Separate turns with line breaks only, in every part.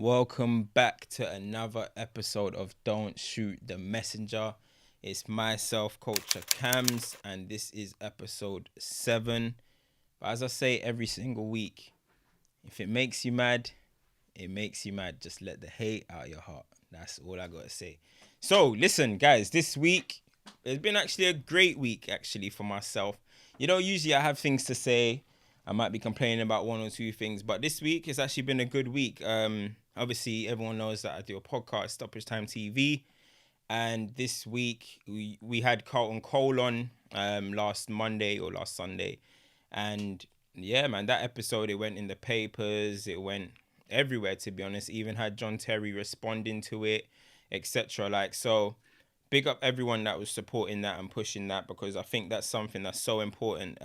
Welcome back to another episode of Don't Shoot the Messenger. It's myself, Culturecams, and this is episode 7. But as I say every single week, if it makes you mad, it makes you mad. Just let the hate out of your heart. That's all I gotta say. So listen, guys, this week it's been actually a great week actually for myself. You know, usually I have things to say. I might be complaining about one or two things, but this week it's actually been a good week. Obviously everyone knows that I do a podcast, Stoppage Time TV, and this week we had Carlton Cole on last Monday or last Sunday, and yeah, man, that episode, it went in the papers, it went everywhere, to be honest. Even had John Terry responding to it, etc. Like, so big up everyone that was supporting that and pushing that, because I think that's something that's so important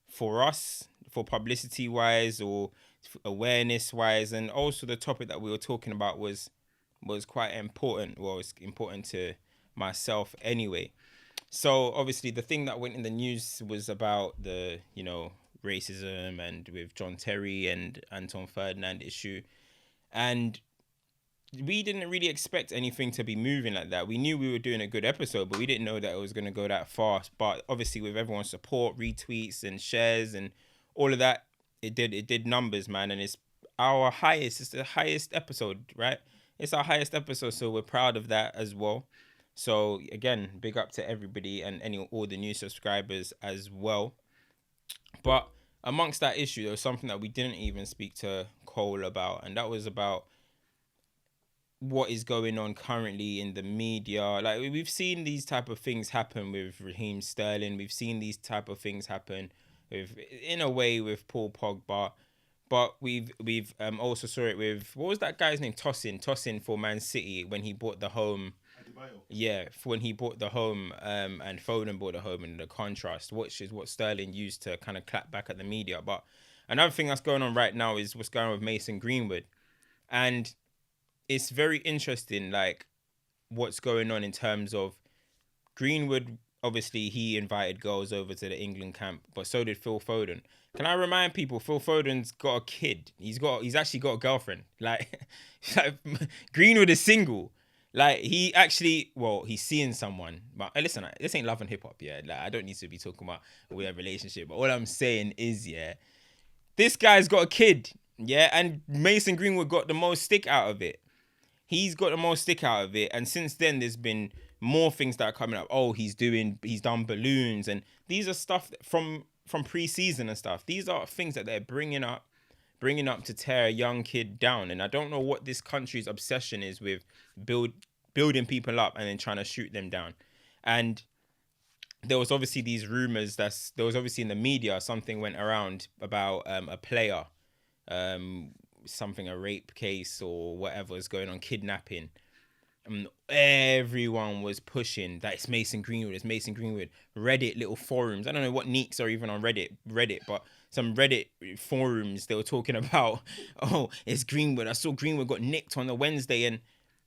for us, for publicity wise or awareness wise. And also the topic that we were talking about was quite important. Well, it's important to myself anyway. So obviously the thing that went in the news was about the, racism and with John Terry and Anton Ferdinand issue. And we didn't really expect anything to be moving like that. We knew we were doing a good episode, but we didn't know that it was going to go that fast. But obviously with everyone's support, retweets and shares and all of that, it did numbers, man. And it's our highest, it's the highest episode, right? It's our highest episode, so we're proud of that as well. So again, big up to everybody and all the new subscribers as well. But amongst that issue, there was something that we didn't even speak to Cole about, and that was about what is going on currently in the media. Like, we've seen these type of things happen with Raheem Sterling. We've seen these type of things happen with, in a way, with Paul Pogba. But we've also saw it with, what was that guy's name? Tosin for Man City when he bought the home. Yeah, when he bought the home, and Foden bought the home, and the contrast, which is what Sterling used to kind of clap back at the media. But another thing that's going on right now is what's going on with Mason Greenwood. And it's very interesting, like, what's going on in terms of Greenwood. Obviously, he invited girls over to the England camp, but so did Phil Foden. Can I remind people, Phil Foden's got a kid. He's actually got a girlfriend. Like Greenwood is single. Like, he's seeing someone. But listen, this ain't Love and Hip Hop, yeah. Like, I don't need to be talking about a relationship. But all I'm saying is, yeah, this guy's got a kid, yeah, and Mason Greenwood got the most stick out of it. He's got the most stick out of it, and since then there's been more things that are coming up. Oh, he's done balloons, and these are stuff from pre-season and stuff. These are things that they're bringing up to tear a young kid down. And I don't know what this country's obsession is with building people up and then trying to shoot them down. And there was obviously these rumors there was obviously in the media, something went around about a player, something, a rape case or whatever is going on, kidnapping. Everyone was pushing that it's Mason Greenwood. Reddit little forums. I don't know what neeks are even on Reddit, but some Reddit forums, they were talking about, oh, it's Greenwood. I saw Greenwood got nicked on the Wednesday. And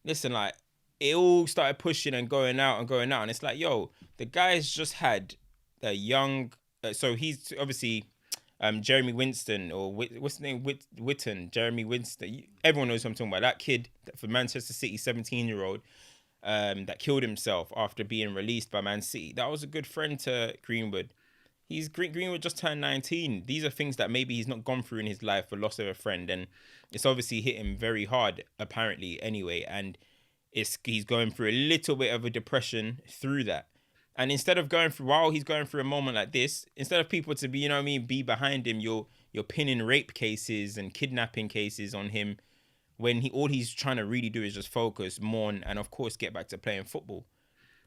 listen, like, it all started pushing and going out. And it's like, yo, the guy's just had a young, so he's obviously Jeremy Winston, or what's the name? Witten, Jeremy Winston. Everyone knows what I'm talking about. That kid for Manchester City, 17-year-old, that killed himself after being released by Man City. That was a good friend to Greenwood. Greenwood just turned 19. These are things that maybe he's not gone through in his life, for loss of a friend, and it's obviously hit him very hard, apparently, anyway. And he's going through a little bit of a depression through that. And instead of while he's going through a moment like this, instead of people to be, be behind him, you're pinning rape cases and kidnapping cases on him, when all he's trying to really do is just focus, mourn, and of course get back to playing football.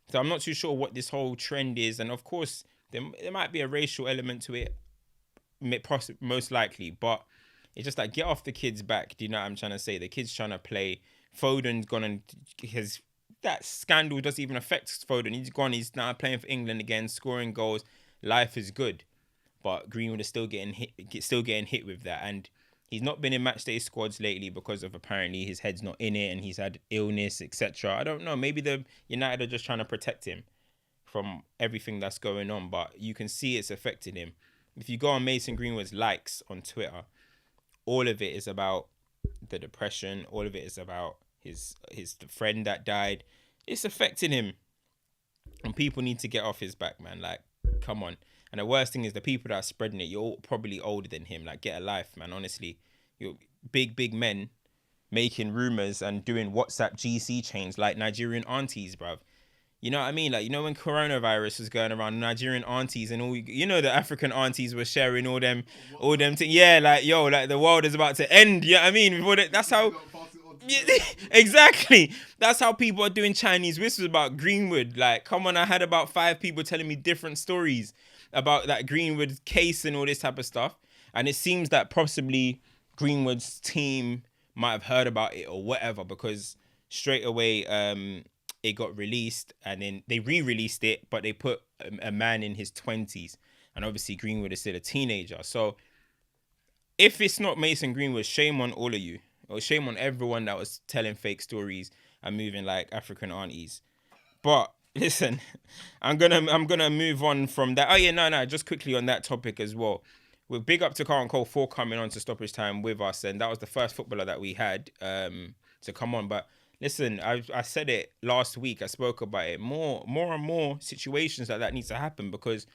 So I'm not too sure what this whole trend is, and of course there might be a racial element to it, most likely, but it's just like, get off the kid's back. Do you know what I'm trying to say? The kid's trying to play. Foden's gone, and that scandal doesn't even affect Foden. He's gone. He's now playing for England again, scoring goals. Life is good, but Greenwood is still getting hit with that, and he's not been in matchday squads lately because of, apparently, his head's not in it and he's had illness, etc. I don't know. Maybe the United are just trying to protect him from everything that's going on, but you can see it's affecting him. If you go on Mason Greenwood's likes on Twitter, all of it is about the depression. All of it is about his friend that died. It's affecting him, and people need to get off his back, man. Like, come on. And the worst thing is the people that are spreading it. You're all probably older than him. Like, get a life, man. Honestly, you're big men making rumors and doing WhatsApp GC chains like Nigerian aunties, bruv. You know what I mean? Like, you know, when coronavirus was going around, Nigerian aunties and all, you know, the African aunties were sharing all them things. Yeah, like, yo, like the world is about to end. You know what I mean? That's how, yeah, exactly. That's how people are doing Chinese whispers about Greenwood. Like, come on, I had about 5 people telling me different stories about that Greenwood case and all this type of stuff. And it seems that possibly Greenwood's team might have heard about it or whatever, because straight away, it got released, and then they re-released it, but they put a man in his 20s, and obviously Greenwood is still a teenager. So if it's not Mason Greenwood, shame on all of you, or shame on everyone that was telling fake stories and moving like African aunties. But listen, I'm gonna move on from that. Oh yeah, no, just quickly on that topic as well. We're big up to Carlton Cole for coming on to stoppage time with us, and that was the first footballer that we had to come on. But listen, I said it last week. I spoke about it. More and more situations that needs to happen, because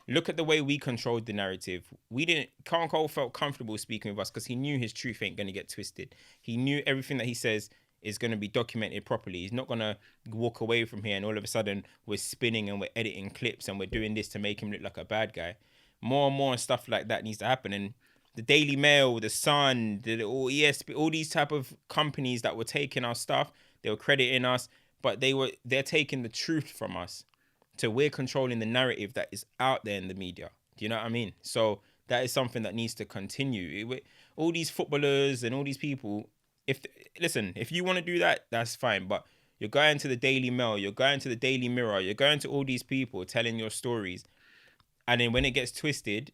look at the way we controlled the narrative. Carlton Cole felt comfortable speaking with us because he knew his truth ain't going to get twisted. He knew everything that he says is going to be documented properly. He's not going to walk away from here and all of a sudden we're spinning and we're editing clips and we're doing this to make him look like a bad guy. More and more stuff like that needs to happen. And the Daily Mail, the Sun, all ESP, all these type of companies that were taking our stuff, they were crediting us, but they're taking the truth from us. So we're controlling the narrative that is out there in the media. Do you know what I mean? So that is something that needs to continue. All these footballers and all these people, if you want to do that, that's fine. But you're going to the Daily Mail, you're going to the Daily Mirror, you're going to all these people telling your stories. And then when it gets twisted,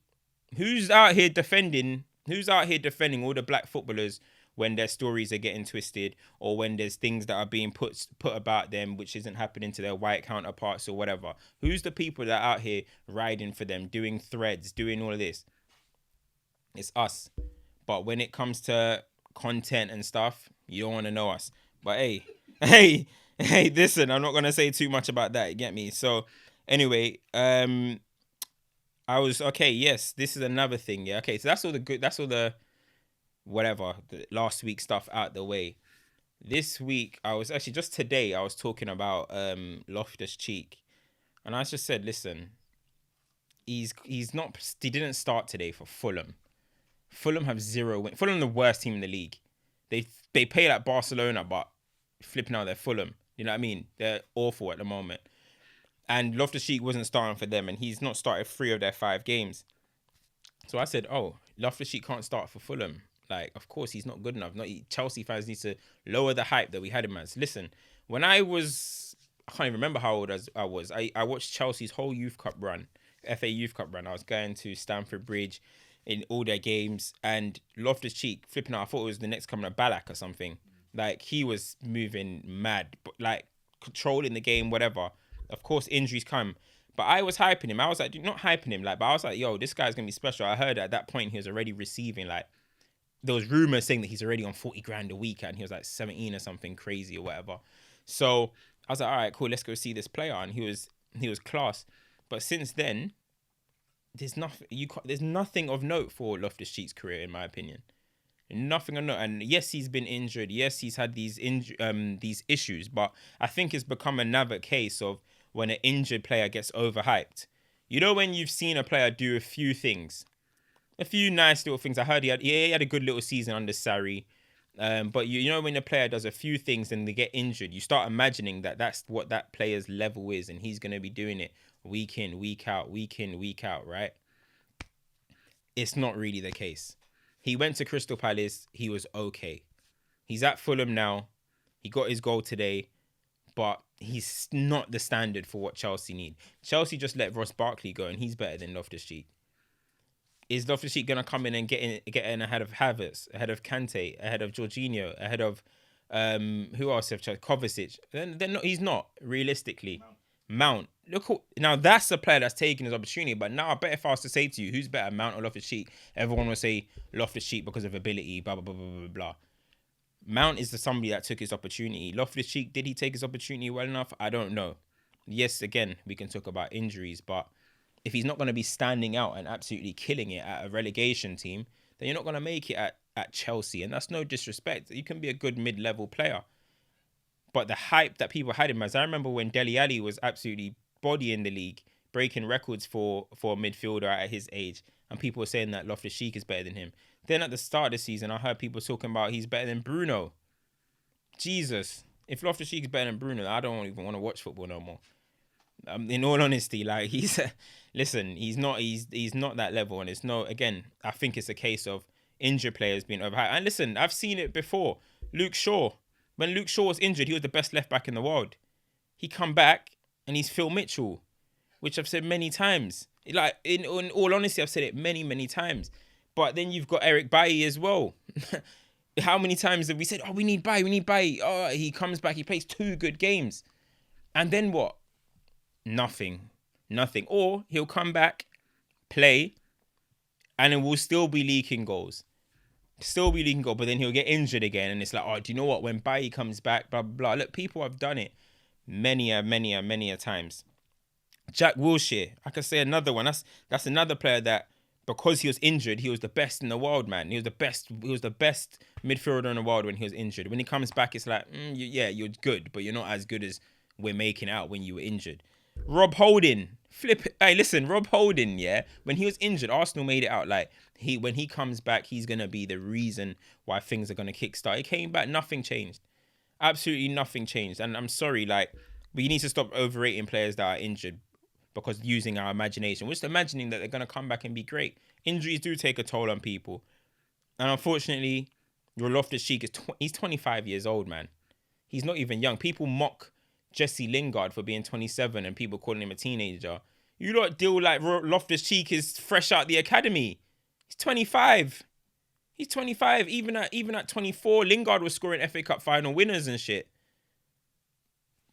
who's out here defending all the black footballers when their stories are getting twisted, or when there's things that are being put about them which isn't happening to their white counterparts or whatever? Who's the people that are out here riding for them, doing threads, doing all of this? It's us. But when it comes to content and stuff, you don't want to know us. But hey, listen, I'm not going to say too much about that, you get me? So anyway, yes, this is another thing, yeah. Okay, so that's all the last week stuff out the way. This week, today I was talking about Loftus-Cheek, and I just said, listen, he didn't start today for Fulham. Fulham have 0 wins. Fulham the worst team in the league. They play like Barcelona, but flipping out, they're Fulham. You know what I mean? They're awful at the moment. And Loftus-Cheek wasn't starting for them, and he's not started 3 of their 5 games. So I said, oh, Loftus-Cheek can't start for Fulham. Like, of course, he's not good enough. Chelsea fans need to lower the hype that we had him as. Listen, when I can't even remember how old I was. I watched Chelsea's whole Youth Cup run, FA Youth Cup run. I was going to Stamford Bridge in all their games, and Loftus-Cheek, flipping out, I thought it was the next coming of Ballack or something. Like, he was moving mad, but like controlling the game, whatever. Of course, injuries come. But I was hyping him. I was like, not hyping him, like, but I was like, yo, this guy's going to be special. I heard at that point he was already receiving, like, there was rumors saying that he's already on 40 grand a week and he was like 17 or something crazy or whatever. So I was like, all right, cool, let's go see this player. And he was class. But since then, there's nothing of note for Loftus-Cheek's career, in my opinion. Nothing of note. And yes, he's been injured. Yes, he's had these issues. But I think it's become another case of when an injured player gets overhyped. You know, when you've seen a player do a few things, a few nice little things. I heard he had a good little season under Sarri. But you know, when a player does a few things and they get injured, you start imagining that that's what that player's level is, and he's going to be doing it week in, week out, right? It's not really the case. He went to Crystal Palace. He was okay. He's at Fulham now. He got his goal today, but he's not the standard for what Chelsea need. Chelsea just let Ross Barkley go, and he's better than Loftus-Cheek. Is Loftus-Cheek going to come in and get in ahead of Havertz, ahead of Kante, ahead of Jorginho, ahead of who else have Kovacic? Then not, he's not, realistically. Mount. Now that's a player that's taking his opportunity, but now I bet if I was to say to you, who's better, Mount or Loftus-Cheek, everyone will say Loftus-Cheek because of ability, blah, blah, blah, blah, blah, blah. Mount is somebody that took his opportunity. Loftus-Cheek, did he take his opportunity well enough? I don't know. Yes, again, we can talk about injuries, but if he's not going to be standing out and absolutely killing it at a relegation team, then you're not going to make it at Chelsea. And that's no disrespect. You can be a good mid-level player. But the hype that people had him as, I remember when Dele Alli was absolutely bodying the league, breaking records for a midfielder at his age, and people were saying that Loftus-Cheek is better than him. Then at the start of the season, I heard people talking about he's better than Bruno. Jesus. If Loftus-Cheek is better than Bruno, I don't even want to watch football no more. In all honesty, like listen, he's not that level, and it's no. Again, I think it's a case of injured players being overhyped. And listen, I've seen it before. Luke Shaw, when Luke Shaw was injured, he was the best left back in the world. He come back and he's Phil Mitchell, which I've said many times. Like in all honesty, I've said it many times. But then you've got Eric Bailly as well. How many times have we said, oh, we need Bailly. Oh, he comes back, he plays 2 good games. And then what? Nothing. Or he'll come back, play, and it will still be leaking goals. But then he'll get injured again. And it's like, oh, do you know what? When Bailly comes back, blah, blah, blah. Look, people have done it many a times. Jack Wilshere, I could say another one. That's another player that, because he was injured, he was the best in the world, man. He was the best midfielder in the world when he was injured. When he comes back, it's like, yeah, you're good, but you're not as good as we're making out when you were injured. Rob Holding, Rob Holding, yeah, when he was injured, Arsenal made it out like when he comes back, he's gonna be the reason why things are gonna kickstart. He came back, nothing changed, absolutely nothing changed. And I'm sorry, like, we need to stop overrating players that are injured because using our imagination, we're just imagining that they're gonna come back and be great. Injuries do take a toll on people, and unfortunately, your Loftus-Cheek he's 25 years old, man. He's not even young. People mock Jesse Lingard for being 27 and people calling him a teenager. You lot deal like Loftus-Cheek is fresh out the academy. He's 25. He's 25. Even at 24, Lingard was scoring FA Cup final winners and shit.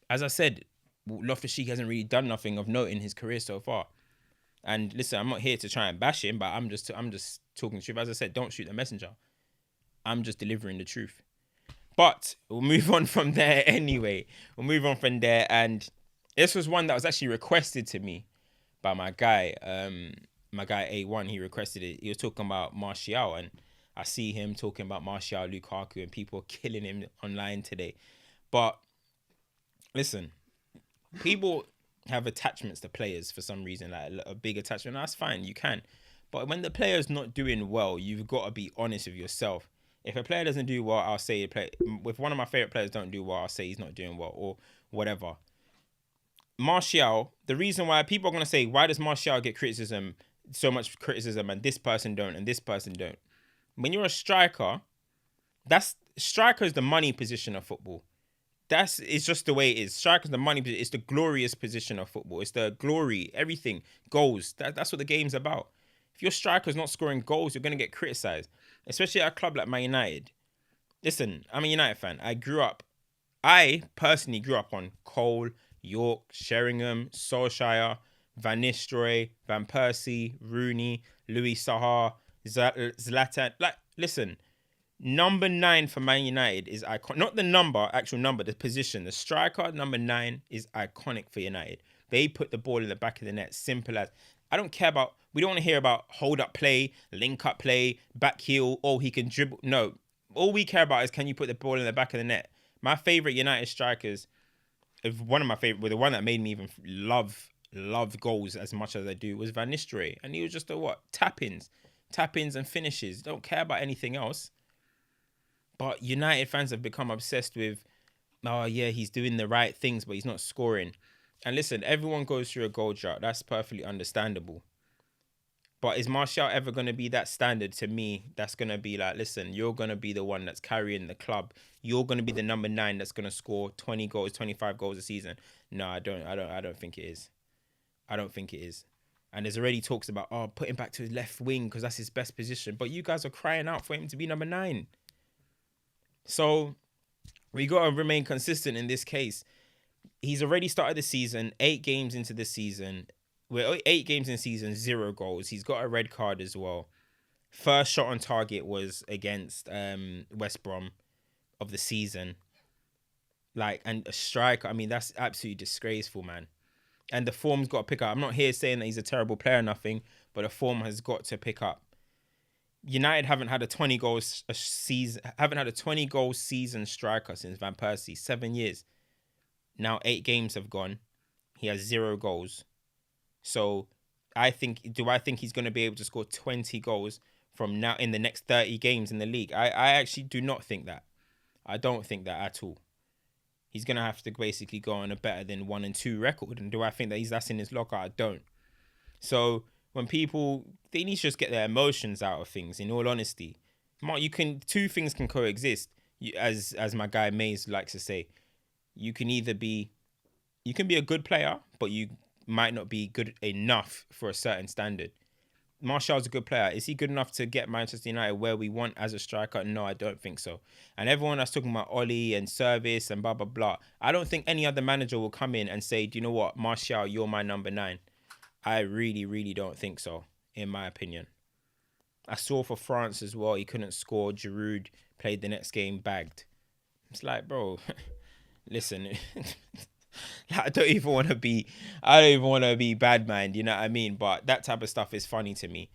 As I said, Loftus-Cheek hasn't really done nothing of note in his career so far. And listen, I'm not here to try and bash him, but I'm just talking the truth. As I said, don't shoot the messenger. I'm just delivering the truth. But we'll move on from there anyway. And this was one that was actually requested to me by my guy A1. He requested it. He was talking about Martial, and I see him talking about Martial, Lukaku, and people are killing him online today. But listen, people have attachments to players for some reason, like a big attachment. That's fine, you can. But when the player's not doing well, you've got to be honest with yourself. If a player doesn't do well, I'll say if one of my favorite players don't do well, I'll say he's not doing well or whatever. Martial, the reason why people are going to say, why does Martial get so much criticism, and this person don't, and this person don't? When you're a striker, striker is the money position of football. It's just the way it is. Striker's the money position. It's the glorious position of football. It's the glory, everything, goals. That's what the game's about. If your striker's not scoring goals, you're going to get criticised. Especially at a club like Man United. Listen, I'm a United fan. I personally grew up on Cole, York, Sheringham, Solskjaer, Van Nistelrooy, Van Persie, Rooney, Louis Saha, Zlatan. Like, listen, number 9 for Man United is iconic. Not the actual number, the position. The striker, number 9, is iconic for United. They put the ball in the back of the net. Simple as. We don't want to hear about hold up play, link up play, back heel, he can dribble. No. All we care about is, can you put the ball in the back of the net? My favourite United strikers, the one that made me even love goals as much as I do, was Van Nistelrooy. And he was just tap-ins and finishes. Don't care about anything else. But United fans have become obsessed with, oh yeah, he's doing the right things, but he's not scoring. And listen, everyone goes through a goal drought. That's perfectly understandable. But is Martial ever going to be that standard to me? That's going to be like, listen, you're going to be the one that's carrying the club. You're going to be the number 9 that's going to score 20 goals, 25 goals a season. No, I don't think it is. I don't think it is. And there's already talks about, put him back to his left wing because that's his best position. But you guys are crying out for him to be number 9. So we got to remain consistent in this case. He's already started the season, 8 games into the season. We're 8 games in season, 0 goals. He's got a red card as well. First shot on target was against West Brom. of the season. Like, and a striker, I mean, that's absolutely disgraceful, man. And the form's got to pick up. I'm not here saying that he's a terrible player or nothing, but the form has got to pick up. United haven't had a 20 goals a season, haven't had a 20 goal season striker since Van Persie, 7 years. Now 8 games have gone. He has 0 goals. So I think he's going to be able to score 20 goals from now in the next 30 games in the league? I actually do not think that. I don't think that at all. He's going to have to basically go on a better than 1 and 2 record. And do I think that that's in his locker? I don't. So when people, they need to just get their emotions out of things, in all honesty. Mark, two things can coexist. As my guy Mays likes to say, you can be a good player, but you might not be good enough for a certain standard. Martial's a good player. Is he good enough to get Manchester United where we want as a striker? No, I don't think so. And everyone that's talking about Oli and service and blah, blah, blah, I don't think any other manager will come in and say, do you know what, Martial, you're my number 9. I really, really don't think so, in my opinion. I saw for France as well, he couldn't score. Giroud played the next game, bagged. It's like, bro, listen, I don't even want to be bad, man. You know what I mean? But that type of stuff is funny to me.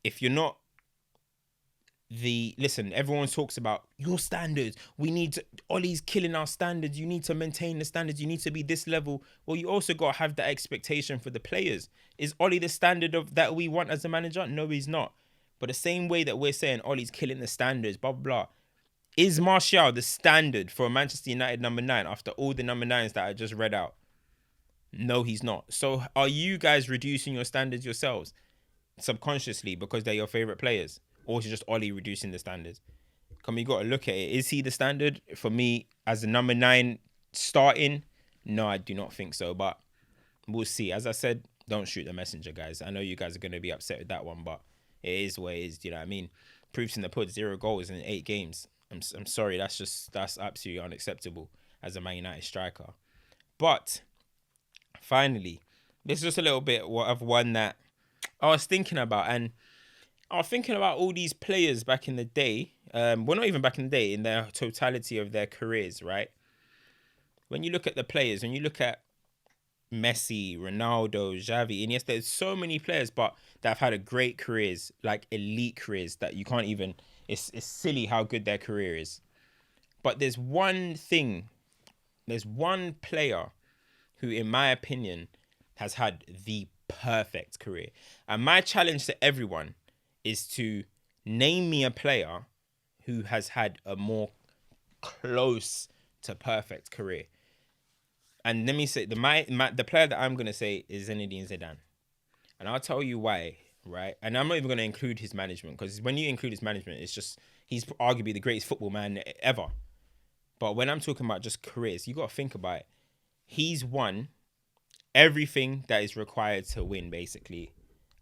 If you're not listen, everyone talks about your standards. Ollie's killing our standards. You need to maintain the standards. You need to be this level. Well, you also got to have that expectation for the players. Is Ollie the standard that we want as a manager? No, he's not. But the same way that we're saying Ollie's killing the standards, blah, blah, blah. Is Martial the standard for a Manchester United number 9 after all the number 9s that I just read out? No, he's not. So are you guys reducing your standards yourselves subconsciously because they're your favourite players? Or is it just Ollie reducing the standards? We got to look at it. Is he the standard? For me, as a number 9 starting, no, I do not think so. But we'll see. As I said, don't shoot the messenger, guys. I know you guys are going to be upset with that one, but it is what it is. Do you know what I mean? Proofs in the pudding, 0 goals in 8 games. I'm sorry. That's absolutely unacceptable as a Man United striker. But finally, this is just a little bit of one that I was thinking about. And I was thinking about all these players back in the day. Well, not even back in the day, in their totality of their careers, right? When you look at the players, when you look at Messi, Ronaldo, Xavi, and yes, there's so many players, but that have had a great careers, like elite careers, that you can't even, it's silly how good their career is. But there's one player who, in my opinion, has had the perfect career. And my challenge to everyone is to name me a player who has had a more close to perfect career. And let me say, the player that I'm going to say is Zinedine Zidane. And I'll tell you why, right? And I'm not even going to include his management, because when you include his management, it's just, he's arguably the greatest football man ever. But when I'm talking about just careers, you got to think about it. He's won everything that is required to win, basically.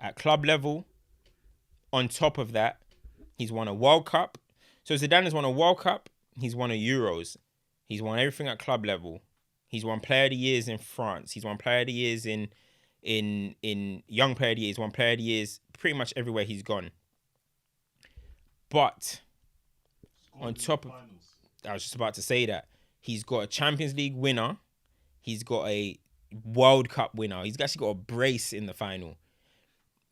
At club level, on top of that, he's won a World Cup. So Zidane has won a World Cup. He's won a Euros. He's won everything at club level. He's won Player of the Years in France. He's won Player of the Years in Young Player of the Year. He's won Player of the Years pretty much everywhere he's gone. But on top of, I was just about to say that, he's got a Champions League winner. He's got a World Cup winner. He's actually got a brace in the final.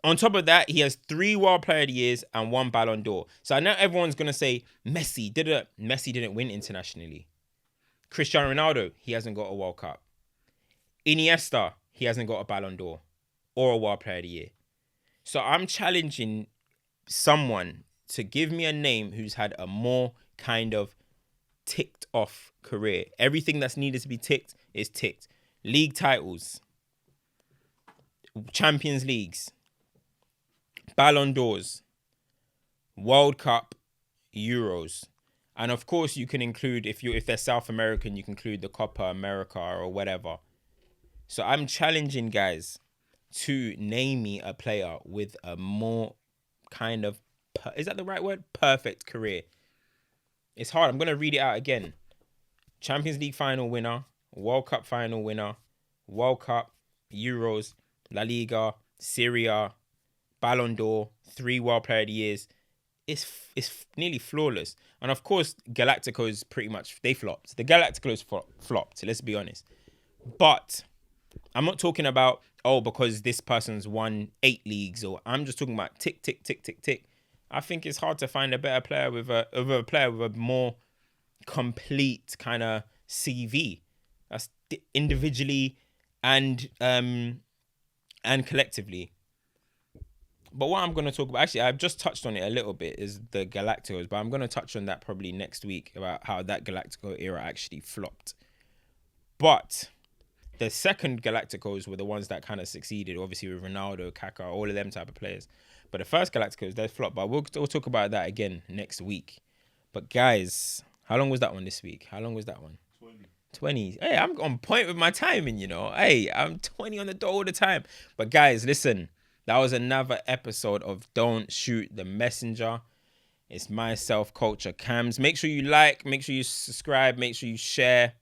On top of that, he has 3 World Player of the Years and 1 Ballon d'Or. So I know everyone's going to say, Messi didn't win internationally. Cristiano Ronaldo, he hasn't got a World Cup. Iniesta, he hasn't got a Ballon d'Or or a World Player of the Year. So I'm challenging someone to give me a name who's had a more kind of ticked off career. Everything that's needed to be ticked is ticked. League titles, Champions Leagues, Ballon d'Ors, World Cup, Euros. And of course, you can include, if they're South American, you can include the Copa America or whatever. So I'm challenging guys to name me a player with a more kind of, is that the right word? Perfect career. It's hard. I'm going to read it out again. Champions League final winner, World Cup final winner, World Cup, Euros, La Liga, Serie A, Ballon d'Or, 3 World Player of the Years, it's nearly flawless. And of course, Galacticos pretty much they flopped. The Galacticos flopped. Let's be honest. But I'm not talking about because this person's won 8 leagues, or I'm just talking about tick tick tick tick tick. I think it's hard to find a better player with a more complete kind of CV. That's individually and collectively. But what I'm going to talk about, actually, I've just touched on it a little bit, is the Galacticos, but I'm going to touch on that probably next week about how that Galactico era actually flopped. But the second Galacticos were the ones that kind of succeeded, obviously with Ronaldo, Kaká, all of them type of players. But the first Galacticos, they flopped. But we'll talk about that again next week. But guys, how long was that one this week? How long was that one? 20. Hey, I'm on point with my timing, you know. Hey, I'm 20 on the dot all the time. But guys, listen. That was another episode of Don't Shoot the Messenger. It's myself, Culturecams. Make sure you like, make sure you subscribe, make sure you share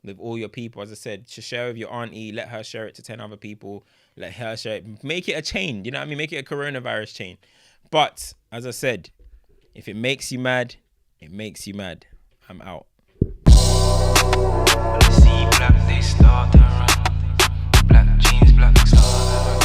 with all your people. As I said, share with your auntie, let her share it to 10 other people, let her share it. Make it a chain, you know what I mean? Make it a coronavirus chain. But, as I said, if it makes you mad, it makes you mad. I'm out.
See black, they start to run. Black jeans, black stars.